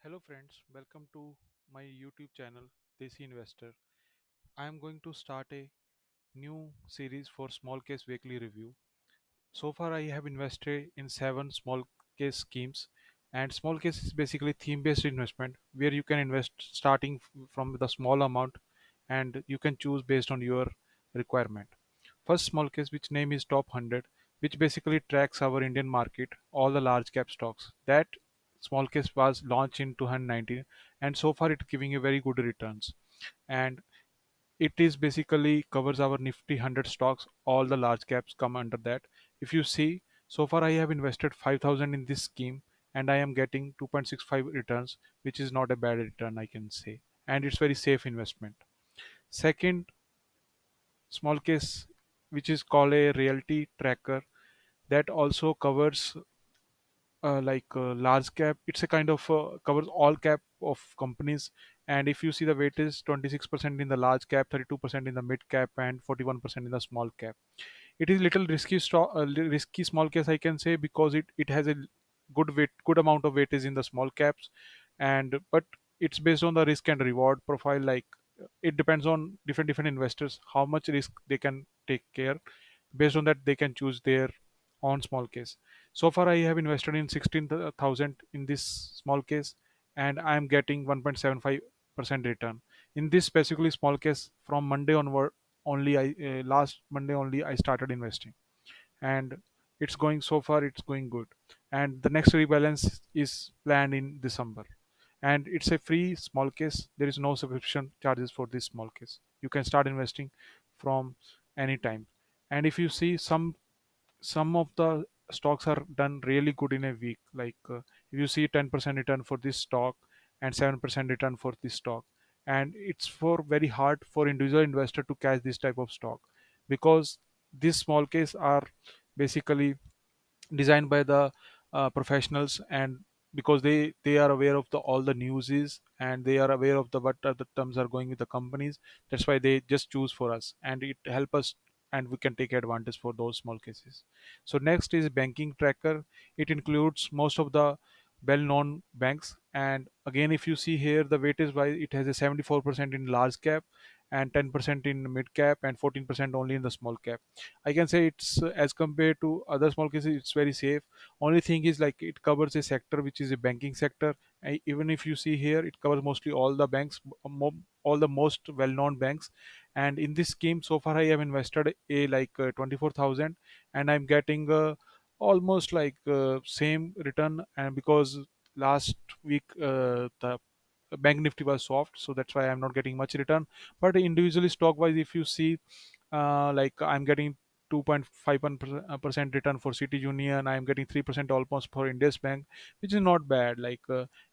Hello friends, welcome to my YouTube channel Desi Investor. I am going to start a new series for small case weekly review. So far I have invested in 7 small case schemes, and small case is basically theme based investment where you can invest starting from the small amount, and you can choose based on your requirement. First small case, which name is top 100, which basically tracks our Indian market, all the large cap stocks. That small case was launched in 2019, and so far it's giving a very good returns. And it is basically covers our Nifty 100 stocks. All the large caps come under that. If you see, so far I have invested 5,000 in this scheme, and I am getting 2.65 returns, which is not a bad return, I can say, and it's very safe investment. Second small case, which is called a Realty Tracker, that also covers large cap. It's a kind of covers all cap of companies. And if you see, the weight is 26% in the large cap, 32% in the mid cap, and 41% in the small cap. It is little risky risky small case, I can say, because it has a good amount of weight is in the small caps. And but it's based on the risk and reward profile. It depends on different investors how much risk they can take care. Based on that, they can choose their own small case. So far I have invested in 16,000 in this small case, and I am getting 1.75% return in this specifically small case. From Monday onward only, I last Monday only I started investing, and it's going, so far it's going good. And the next rebalance is planned in December, and it's a free small case. There is no subscription charges for this small case. You can start investing from any time. And if you see, some of the stocks are done really good in a week. If you see 10% return for this stock and 7% return for this stock, and it's for very hard for individual investor to catch this type of stock, because these small case are basically designed by the professionals. And because they are aware of the all the news is, and they are aware of the what are the terms are going with the companies. That's why they just choose for us, and it help us, and we can take advantage for those small cases. So next is banking tracker. It includes most of the well-known banks. And again, if you see here, the weightage wise, it has a 74% in large cap, and 10% in mid cap, and 14% only in the small cap. I can say it's as compared to other small cases, it's very safe. Only thing is, like, it covers a sector which is a banking sector. Even if you see here, it covers mostly all the banks, all the most well-known banks. And in this scheme, so far I have invested a 24,000, and I'm getting almost same return. And because last week the bank nifty was soft, so that's why I'm not getting much return. But individually stock wise, if you see, I'm getting 2.51% return for City Union. I'm getting 3% almost for India's Bank, which is not bad.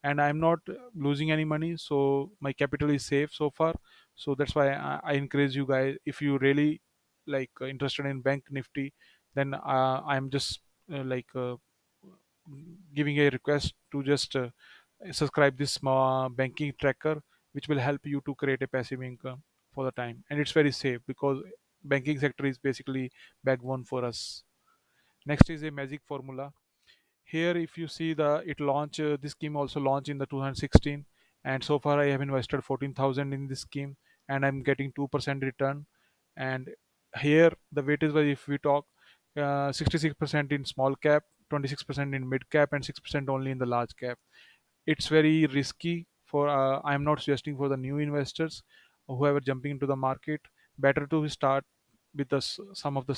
And I'm not losing any money, so my capital is safe so far. So that's why I encourage you guys, if you really interested in Bank Nifty, then I'm just giving a request to just subscribe this banking tracker, which will help you to create a passive income for the time. And it's very safe because banking sector is basically backbone for us. Next is a magic formula. Here if you see, the it launch this scheme also launched in the 2016, and so far I have invested 14,000 in this scheme, and I'm getting 2% return. And here the weightage wise, if we talk, 66% in small cap, 26% in mid cap, and 6% only in the large cap. It's very risky for, I'm not suggesting for the new investors, whoever jumping into the market. Better to start with some of the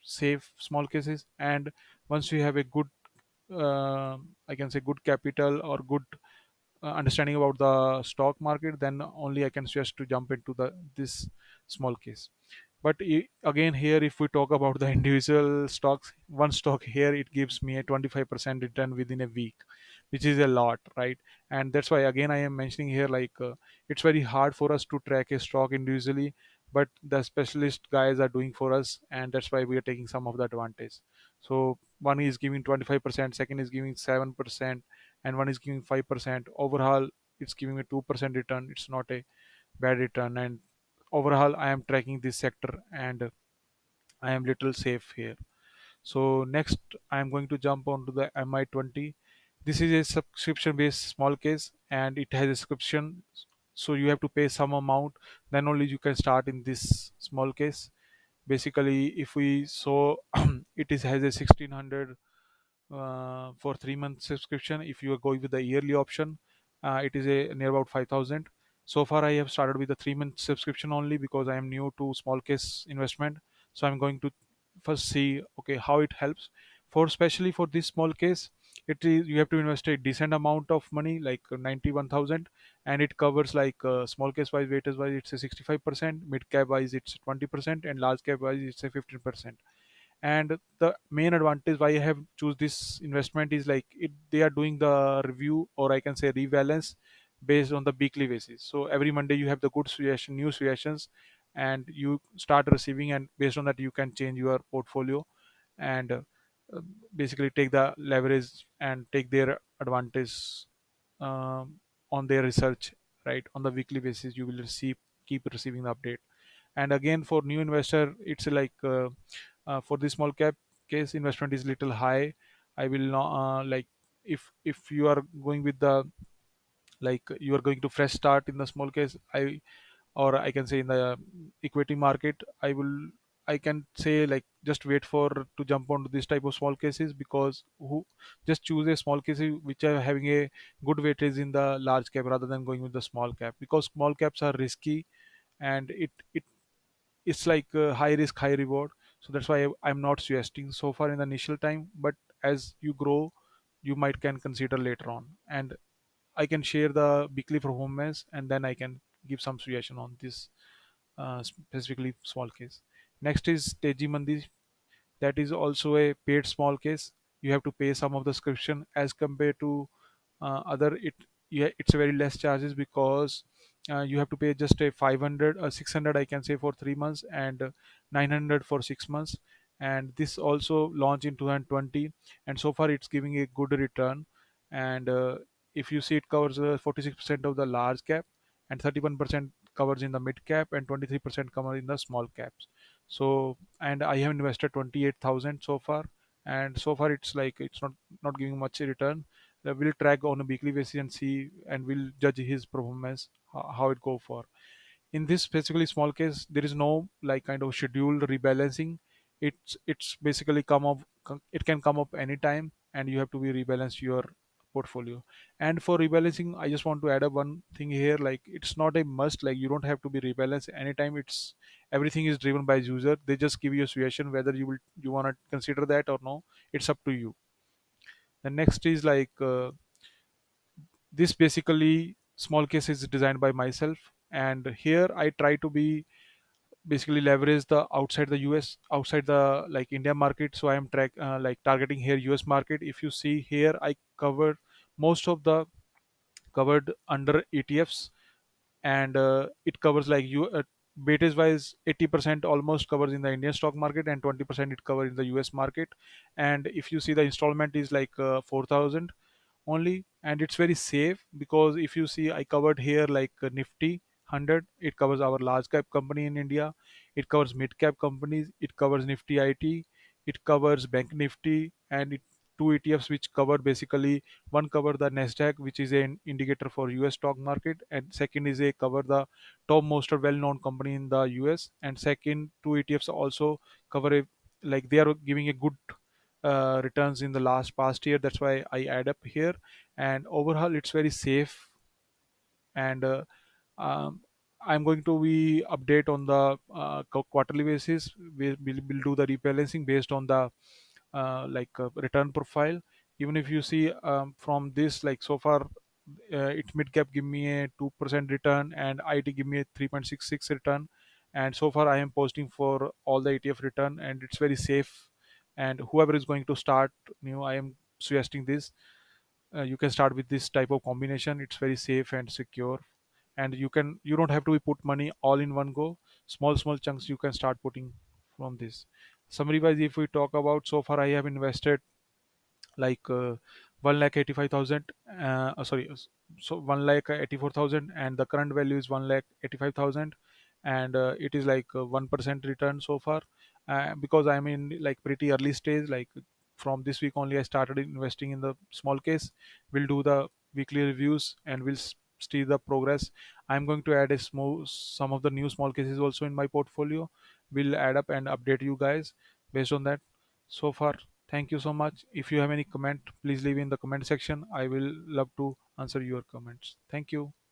safe small cases. And once you have a good, I can say, good capital or good understanding about the stock market, then only I can suggest to jump into the this small case. But again, here if we talk about the individual stocks, one stock here, it gives me a 25% return within a week, which is a lot, right? And that's why again I am mentioning here, it's very hard for us to track a stock individually, but the specialist guys are doing for us, and that's why we are taking some of the advantage. So one is giving 25%, second is giving 7%, and one is giving 5%. Overall, it's giving a 2% return. It's not a bad return. And overall, I am tracking this sector, and I am little safe here. So next, I am going to jump onto the Mi20. This is a subscription based small case, and it has a subscription, so you have to pay some amount, then only you can start in this small case. Basically, if we saw it is has a 1600 for 3 month subscription. If you are going with the yearly option, it is a near about 5000. So far I have started with the 3 month subscription only because I am new to small case investment. So I'm going to first see okay how it helps. For especially for this small case, it is you have to invest a decent amount of money like 91,000, and it covers like small case wise, weightage wise it's a 65%, mid cap wise it's 20%, and large cap wise it's a 15%. And the main advantage why I have choose this investment is like they are doing the review, or I can say rebalance, based on the weekly basis. So every Monday you have the good suggestion, new suggestions, and you start receiving, and based on that you can change your portfolio, and uh, basically take the leverage and take their advantage on their research. Right, on the weekly basis you will receive, keep receiving the update. And again, for new investor it's like for the small cap case, investment is little high. I will not like, if you are going with the, like you are going to fresh start in the small case, or I can say in the equity market, I can say like just wait for to jump onto this type of small cases, because who just choose a small case which are having a good weightage in the large cap rather than going with the small cap, because small caps are risky, and it's like high risk high reward. So that's why I'm not suggesting so far in the initial time, but as you grow you might can consider later on. And I can share the weekly performance, and then I can give some suggestion on this specifically small case. Next is Teji Mandi. That is also a paid small case. You have to pay some of the subscription as compared to other it. Yeah, it's a very less charges, because you have to pay just a 500 or 600 I can say for 3 months, and 900 for 6 months. And this also launched in 2020, and so far it's giving a good return. And if you see, it covers 46% of the large cap, and 31% covers in the mid cap, and 23% covers in the small caps. So, and I have invested 28,000 so far, and so far it's like it's not giving much return. We'll track on a weekly basis and see, and we'll judge his performance, how it go for. In this specifically small case, there is no like kind of scheduled rebalancing. It's basically it can come up anytime, and you have to be rebalance your portfolio. And for rebalancing, I just want to add up one thing here, like it's not a must, like you don't have to be rebalanced anytime. It's everything is driven by user. They just give you a suggestion whether you want to consider that or no. It's up to you. The next is like this basically small case is designed by myself, and here I try to be basically leverage the outside the US, outside the like India market. So I am like targeting here US market. If you see here, I covered most of the covered under ETFs, and it covers like you weightage wise 80% almost covers in the Indian stock market, and 20% it covers in the US market. And if you see, the installment is like 4000 only, and it's very safe, because if you see, I covered here like Nifty 100. It covers our large cap company in India, it covers mid cap companies, it covers Nifty IT, it covers Bank Nifty, and two ETFs which cover basically, one cover the Nasdaq, which is an indicator for US stock market, and second is a cover the top most well-known company in the US. And second, two ETFs also cover a, like they are giving a good returns in the last past year. That's why I add up here. And overall it's very safe. And um, I'm going to be update on the quarterly basis. We'll do the rebalancing based on the return profile. Even if you see, from this, like so far, it mid cap give me a 2% return, and IT give me a 3.66 return. And so far I am posting for all the ETF return, and it's very safe. And whoever is going to start new, I am suggesting this. You can start with this type of combination. It's very safe and secure, and you don't have to put money all in one go. Small chunks you can start putting from this. Summary wise, if we talk about, so far I have invested like 1,85,000, sorry, so 1,84,000, and the current value is 1,85,000. And it is like 1% return so far, because I'm in like pretty early stage, like from this week only I started investing in the small case. We'll do the weekly reviews and we'll see the progress. I'm going to add a small some of the new small cases also in my portfolio. We'll add up and update you guys based on that. So far, thank you so much. If you have any comment, please leave in the comment section. I will love to answer your comments. Thank you.